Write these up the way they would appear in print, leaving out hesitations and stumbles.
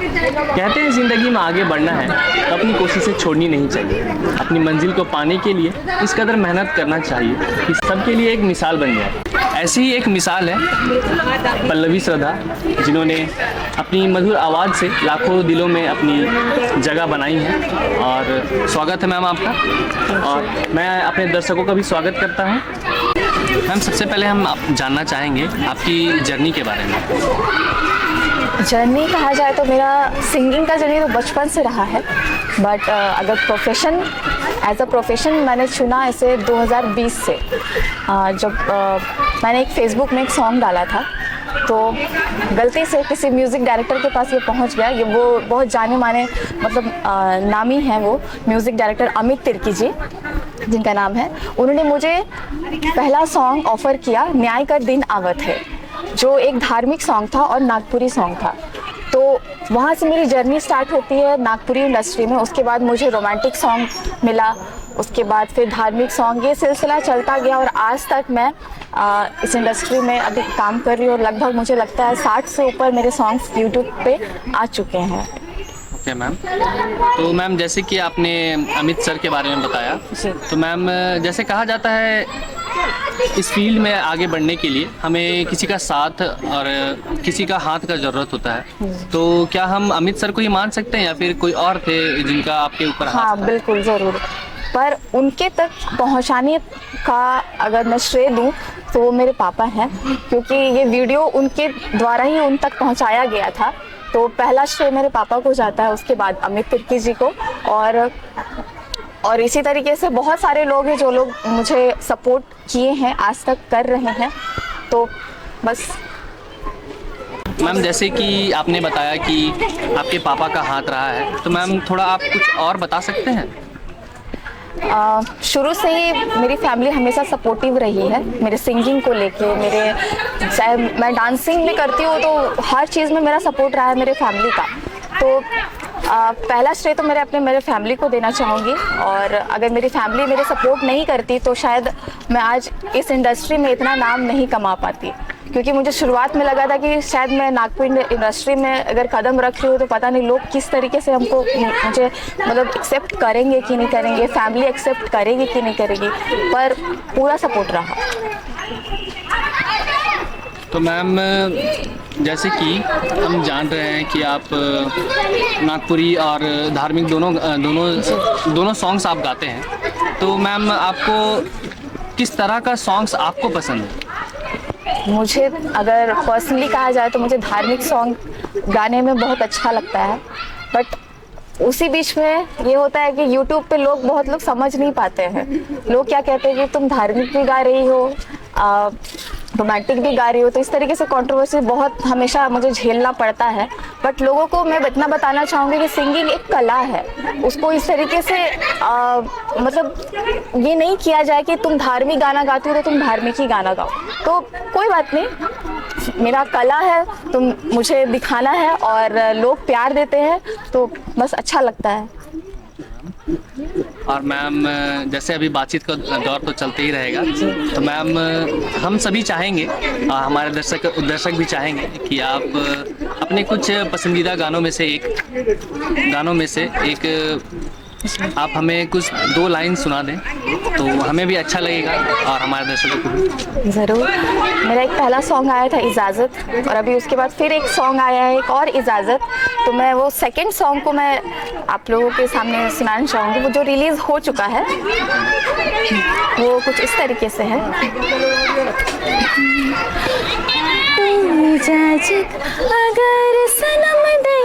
कहते हैं ज़िंदगी में आगे बढ़ना है तो अपनी कोशिशें छोड़नी नहीं चाहिए। अपनी मंजिल को पाने के लिए इस कदर मेहनत करना चाहिए कि सबके लिए एक मिसाल बन जाए। ऐसी ही एक मिसाल है पल्लवी श्रद्धा, जिन्होंने अपनी मधुर आवाज़ से लाखों दिलों में अपनी जगह बनाई है। और स्वागत है मैम आपका, और मैं अपने दर्शकों का भी स्वागत करता हूँ। मैम, सबसे पहले हम जानना चाहेंगे आपकी जर्नी के बारे में। जर्नी कहा जाए तो मेरा सिंगिंग का जर्नी तो बचपन से रहा है, बट अगर प्रोफेशन एज अ प्रोफेशन मैंने चुना इसे 2020 से, जब मैंने एक फेसबुक में एक सॉन्ग डाला था, तो गलती से किसी म्यूज़िक डायरेक्टर के पास ये पहुंच गया। ये वो बहुत जाने माने मतलब नामी हैं वो म्यूज़िक डायरेक्टर अमित तिर्की जी, जिनका नाम है। उन्होंने मुझे पहला सॉन्ग ऑफ़र किया, न्याय का दिन आवत है, जो एक धार्मिक सॉन्ग था और नागपुरी सॉन्ग था। तो वहाँ से मेरी जर्नी स्टार्ट होती है नागपुरी इंडस्ट्री में। उसके बाद मुझे रोमांटिक सॉन्ग मिला, उसके बाद फिर धार्मिक सॉन्ग, ये सिलसिला चलता गया और आज तक मैं इस इंडस्ट्री में अभी काम कर रही हूँ। और लगभग मुझे लगता है 60 से ऊपर मेरे सॉन्ग्स यूट्यूब पे आ चुके हैं। ओके मैम, तो मैम जैसे कि आपने अमित सर के बारे में बताया, तो मैम जैसे कहा जाता है इस फील्ड में आगे बढ़ने के लिए हमें किसी का साथ और किसी का हाथ का ज़रूरत होता है। तो क्या हम अमित सर को ही मान सकते हैं या फिर कोई और थे जिनका आपके ऊपर हाथ? हाँ बिल्कुल, ज़रूर। पर उनके तक पहुंचाने का अगर मैं श्रेय दूं तो वो मेरे पापा हैं, क्योंकि ये वीडियो उनके द्वारा ही उन तक पहुंचाया गया था। तो पहला श्रेय मेरे पापा को जाता है, उसके बाद अमित तिर्की जी को, और इसी तरीके से बहुत सारे लोग हैं जो लोग मुझे सपोर्ट किए हैं, आज तक कर रहे हैं। तो बस मैम, जैसे कि आपने बताया कि आपके पापा का हाथ रहा है, तो मैम थोड़ा आप कुछ और बता सकते हैं? शुरू से ही मेरी फैमिली हमेशा सपोर्टिव रही है मेरे सिंगिंग को लेके। चाहे मैं डांसिंग भी करती हूँ तो हर चीज़ में मेरा सपोर्ट रहा है मेरे फैमिली का। तो पहला श्रेय तो मेरे फैमिली को देना चाहूँगी। और अगर मेरी फैमिली मेरे सपोर्ट नहीं करती तो शायद मैं आज इस इंडस्ट्री में इतना नाम नहीं कमा पाती, क्योंकि मुझे शुरुआत में लगा था कि शायद मैं नागपुर इंडस्ट्री में अगर कदम रख रही हूँ तो पता नहीं लोग किस तरीके से मुझे मतलब एक्सेप्ट करेंगे कि नहीं करेंगे, फैमिली एक्सेप्ट करेगी कि नहीं करेगी, पर पूरा सपोर्ट रहा। तो मैम, जैसे कि हम जान रहे हैं कि आप नागपुरी और धार्मिक दोनों सॉन्ग्स आप गाते हैं, तो मैम आपको किस तरह का सॉन्ग्स आपको पसंद है? मुझे अगर पर्सनली कहा जाए तो मुझे धार्मिक सॉन्ग गाने में बहुत अच्छा लगता है, बट उसी बीच में ये होता है कि यूट्यूब पे बहुत लोग समझ नहीं पाते हैं। लोग क्या कहते हैं कि तुम धार्मिक भी गा रही हो, रोमांटिक भी गा रही हो, तो इस तरीके से कंट्रोवर्सी बहुत हमेशा मुझे झेलना पड़ता है। बट लोगों को मैं इतना बताना चाहूँगी कि सिंगिंग एक कला है, उसको इस तरीके से मतलब ये नहीं किया जाए कि तुम धार्मिक गाना गाती हो तो तुम धार्मिक ही गाना गाओ। तो कोई बात नहीं, मेरा कला है, तुम मुझे दिखाना है और लोग प्यार देते हैं तो बस अच्छा लगता है। और मैम, जैसे अभी बातचीत का दौर तो चलते ही रहेगा, तो मैम हम सभी चाहेंगे, हमारे दर्शक भी चाहेंगे कि आप अपने कुछ पसंदीदा गानों में से एक आप हमें कुछ 2 लाइन सुना दें तो हमें भी अच्छा लगेगा और हमारे दर्शकों को भी। ज़रूर। मेरा एक पहला सॉन्ग आया था इजाज़त, और अभी उसके बाद फिर एक सॉन्ग आया है एक और इजाज़त। तो मैं वो सेकंड सॉन्ग को मैं आप लोगों के सामने सुनाना चाहूँगी, वो जो रिलीज़ हो चुका है। वो कुछ इस तरीके से है। इजाज़त अगर सनम दे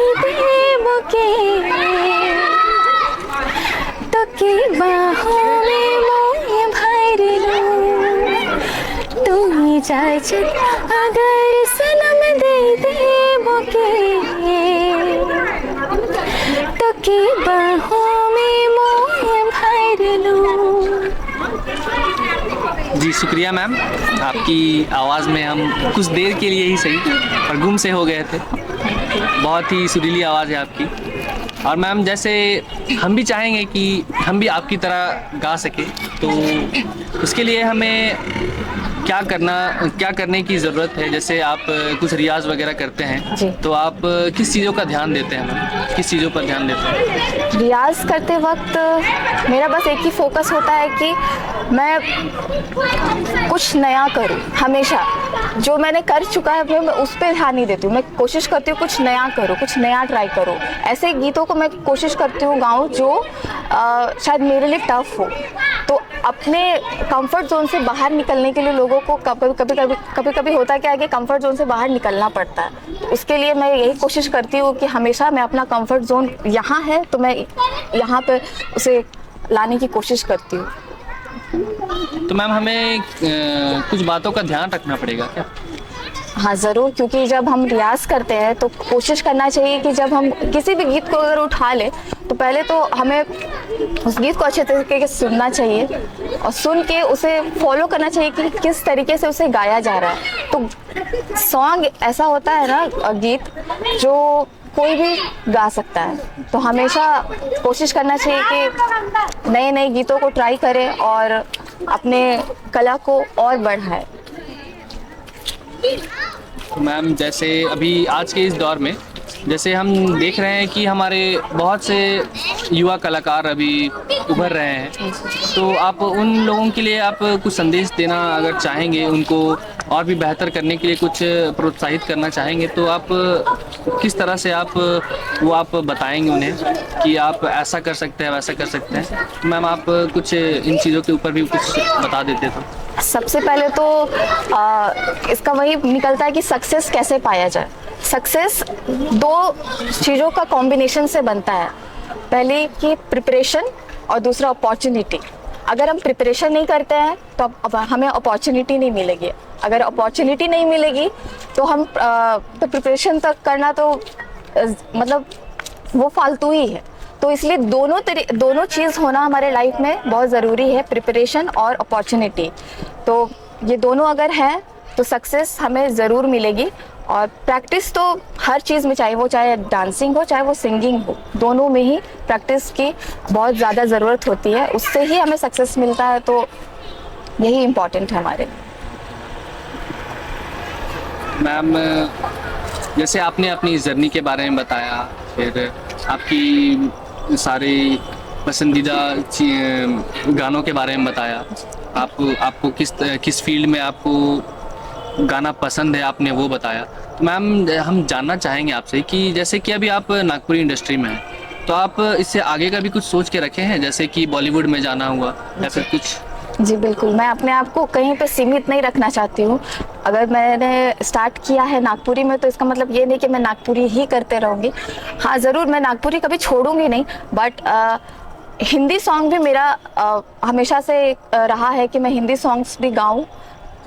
तो की बाहों में मोह भर लूं, तुम इजाज़त अगर सनम दे तो की बाहों में मोह भर लूं। जी शुक्रिया मैम, आपकी आवाज़ में हम कुछ देर के लिए ही सही पर गुम से हो गए थे। बहुत ही सुरीली आवाज़ है आपकी। और मैम, जैसे हम भी चाहेंगे कि हम भी आपकी तरह गा सकें, तो उसके लिए हमें क्या करने की ज़रूरत है? जैसे आप कुछ रियाज वगैरह करते हैं जी। तो आप किस चीज़ों का ध्यान देते हैं मैम? किस चीज़ों पर ध्यान देते हैं? रियाज़ करते वक्त मेरा बस एक ही फोकस होता है कि मैं कुछ नया करूं। हमेशा जो मैंने कर चुका है मैं उस पर ध्यान नहीं देती हूँ। मैं कोशिश करती हूँ कुछ नया करूँ, कुछ नया ट्राई करूँ। ऐसे गीतों को मैं कोशिश करती हूँ गाऊँ जो शायद मेरे लिए टफ हो। तो अपने कंफर्ट जोन से बाहर निकलने के लिए लोगों को कभी कभी होता क्या है कि कंफर्ट जोन से बाहर निकलना पड़ता है। तो उसके लिए मैं यही कोशिश करती हूँ कि हमेशा मैं अपना कंफर्ट जोन यहाँ है तो मैं यहाँ पे उसे लाने की कोशिश करती हूँ। तो मैम हमें कुछ बातों का ध्यान रखना पड़ेगा क्या? हाँ ज़रूर, क्योंकि जब हम रियाज़ करते हैं तो कोशिश करना चाहिए कि जब हम किसी भी गीत को अगर उठा लें तो पहले तो हमें उस गीत को अच्छे तरीके से सुनना चाहिए और सुन के उसे फॉलो करना चाहिए कि किस तरीके से उसे गाया जा रहा है। तो सॉन्ग ऐसा होता है ना, गीत जो कोई भी गा सकता है। तो हमेशा कोशिश करना चाहिए कि नए नए गीतों को ट्राई करें और अपने कला को और बढ़ाएं। मैम जैसे अभी आज के इस दौर में जैसे हम देख रहे हैं कि हमारे बहुत से युवा कलाकार अभी उभर रहे हैं, तो आप उन लोगों के लिए आप कुछ संदेश देना अगर चाहेंगे, उनको और भी बेहतर करने के लिए कुछ प्रोत्साहित करना चाहेंगे, तो आप किस तरह से आप बताएंगे उन्हें कि आप ऐसा कर सकते हैं, वैसा कर सकते हैं? मैम आप कुछ इन चीज़ों के ऊपर भी कुछ बता देते तो। सबसे पहले तो इसका वही निकलता है कि सक्सेस कैसे पाया जाए। सक्सेस दो चीज़ों का कॉम्बिनेशन से बनता है। पहले कि प्रिपरेशन और दूसरा अपॉर्चुनिटी। अगर हम प्रिपरेशन नहीं करते हैं तो हमें अपॉर्चुनिटी नहीं मिलेगी। अगर अपॉर्चुनिटी नहीं मिलेगी तो हम तो प्रिपरेशन तक करना तो मतलब वो फालतू ही है। तो इसलिए दोनों चीज़ होना हमारे लाइफ में बहुत ज़रूरी है, प्रिपरेशन और अपॉर्चुनिटी। तो ये दोनों अगर हैं तो सक्सेस हमें ज़रूर मिलेगी। और प्रैक्टिस तो हर चीज़ में, चाहे डांसिंग हो चाहे वो सिंगिंग हो, दोनों में ही प्रैक्टिस की बहुत ज़्यादा ज़रूरत होती है। उससे ही हमें सक्सेस मिलता है। तो यही इम्पोर्टेंट है हमारे। मैम जैसे आपने अपनी जर्नी के बारे में बताया, फिर आपकी सारे पसंदीदा गानों के बारे में बताया, आपको किस फील्ड में आपको गाना पसंद है आपने वो बताया। तो मैम हम जानना चाहेंगे आपसे कि जैसे कि अभी आप नागपुरी इंडस्ट्री में हैं, तो आप इससे आगे का भी कुछ सोच के रखे हैं, जैसे कि बॉलीवुड में जाना हुआ या फिर कुछ? जी बिल्कुल, मैं अपने आप को कहीं पे सीमित नहीं रखना चाहती हूँ। अगर मैंने स्टार्ट किया है नागपुरी में तो इसका मतलब ये नहीं कि मैं नागपुरी ही करते रहूँगी। हाँ ज़रूर, मैं नागपुरी कभी छोड़ूंगी नहीं, बट हिंदी सॉन्ग भी मेरा हमेशा से रहा है कि मैं हिंदी सॉन्ग्स भी गाऊँ,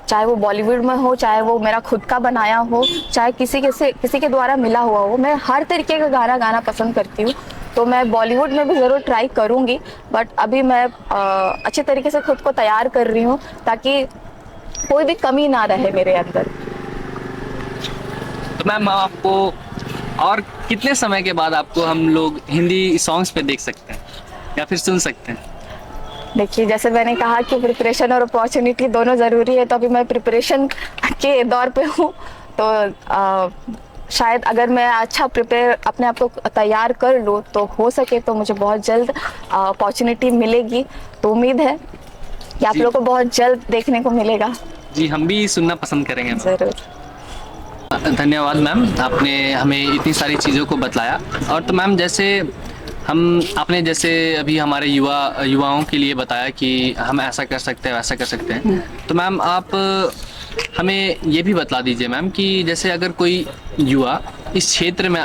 चाहे वो बॉलीवुड में हो, चाहे वो मेरा खुद का बनाया हो, चाहे किसी के द्वारा मिला हुआ हो। मैं हर तरीके का गाना गाना पसंद करती हूँ। तो मैं बॉलीवुड में भी ज़रूर ट्राई करूँगी, बट अभी मैं अच्छे तरीके से खुद को तैयार कर रही हूँ ताकि कोई भी कमी ना रहे मेरे अंदर। तो मैम आपको और कितने समय के बाद आपको हम लोग हिंदी सॉन्ग्स पे देख सकते हैं या फिर सुन सकते हैं? देखिए, जैसे मैंने कहा कि प्रिपरेशन और अपॉर्चुनिटी दोनों ज़रूरी है, तो अभी मैं प्रिपरेशन के दौर पे हूँ। तो शायद अगर मैं अच्छा अपने आप को तैयार कर लूँ तो हो सके तो मुझे बहुत जल्द अपॉर्चुनिटी मिलेगी। तो उम्मीद है कि आप लोगों को बहुत जल्द देखने को मिलेगा। जी, हम भी सुनना पसंद करेंगे। ज़रूर। धन्यवाद मैम, आपने हमें इतनी सारी चीज़ों को बतलाया। और तो मैम जैसे आपने जैसे अभी हमारे युवाओं के लिए बताया कि हम ऐसा कर सकते हैं, वैसा कर सकते हैं, तो मैम आप हमें ये भी बतला दीजिए मैम कि जैसे अगर कोई युवा इस क्षेत्र में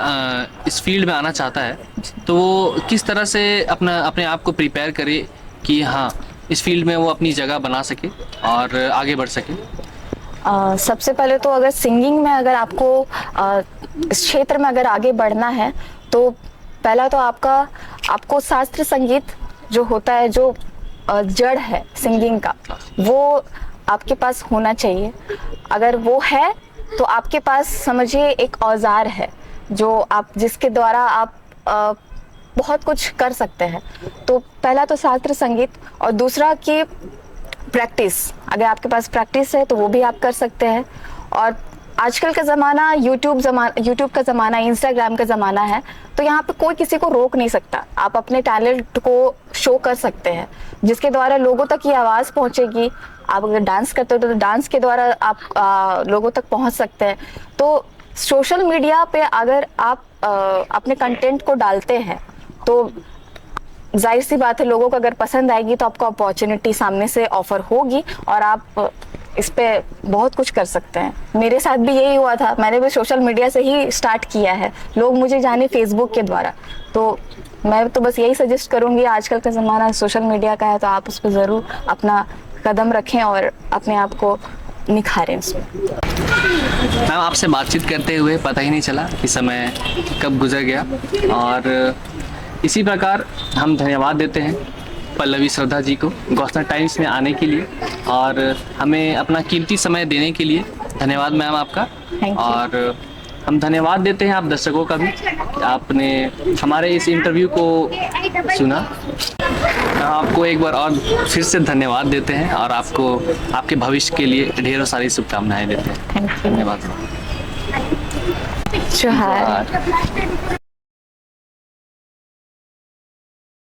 इस फील्ड में आना चाहता है तो वो किस तरह से अपने आप को प्रिपेयर करे कि हाँ इस फील्ड में वो अपनी जगह बना सके और आगे बढ़ सके? सबसे पहले तो अगर सिंगिंग में अगर आपको इस क्षेत्र में अगर आगे बढ़ना है तो पहला तो आपको शास्त्रीय संगीत जो होता है, जो जड़ है सिंगिंग का, वो आपके पास होना चाहिए। अगर वो है तो आपके पास समझिए एक औजार है जिसके द्वारा आप बहुत कुछ कर सकते हैं। तो पहला तो शास्त्रीय संगीत, और दूसरा कि प्रैक्टिस, अगर आपके पास प्रैक्टिस है तो वो भी आप कर सकते हैं। और आजकल का ज़माना यूट्यूब का ज़माना, इंस्टाग्राम का ज़माना है, तो यहाँ पे कोई किसी को रोक नहीं सकता। आप अपने टैलेंट को शो कर सकते हैं, जिसके द्वारा लोगों तक ये आवाज़ पहुँचेगी। आप अगर डांस करते हो तो डांस के द्वारा आप लोगों तक पहुँच सकते हैं। तो सोशल मीडिया पे अगर आप अपने कंटेंट को डालते हैं तो जाहिर सी बात है, लोगों को अगर पसंद आएगी तो आपको अपॉर्चुनिटी सामने से ऑफर होगी और आप इस पे बहुत कुछ कर सकते हैं। मेरे साथ भी यही हुआ था, मैंने भी सोशल मीडिया से ही स्टार्ट किया है। लोग मुझे जाने फेसबुक के द्वारा, तो मैं तो बस यही सजेस्ट करूँगी, आजकल का ज़माना सोशल मीडिया का है तो आप उस पर ज़रूर अपना कदम रखें और अपने आप को निखारें उसमें। मैम, आपसे बातचीत करते हुए पता ही नहीं चला कि समय कब गुजर गया। और इसी प्रकार हम धन्यवाद देते हैं पल्लवी श्रद्धा जी को गौसना टाइम्स में आने के लिए और हमें अपना कीमती समय देने के लिए। धन्यवाद मैम आपका। Thank you. और हम धन्यवाद देते हैं आप दर्शकों का भी, आपने हमारे इस इंटरव्यू को सुना। आपको एक बार और फिर से धन्यवाद देते हैं और आपको आपके भविष्य के लिए ढेरों सारी शुभकामनाएं देते हैं। Thank you. धन्यवाद। जोहार।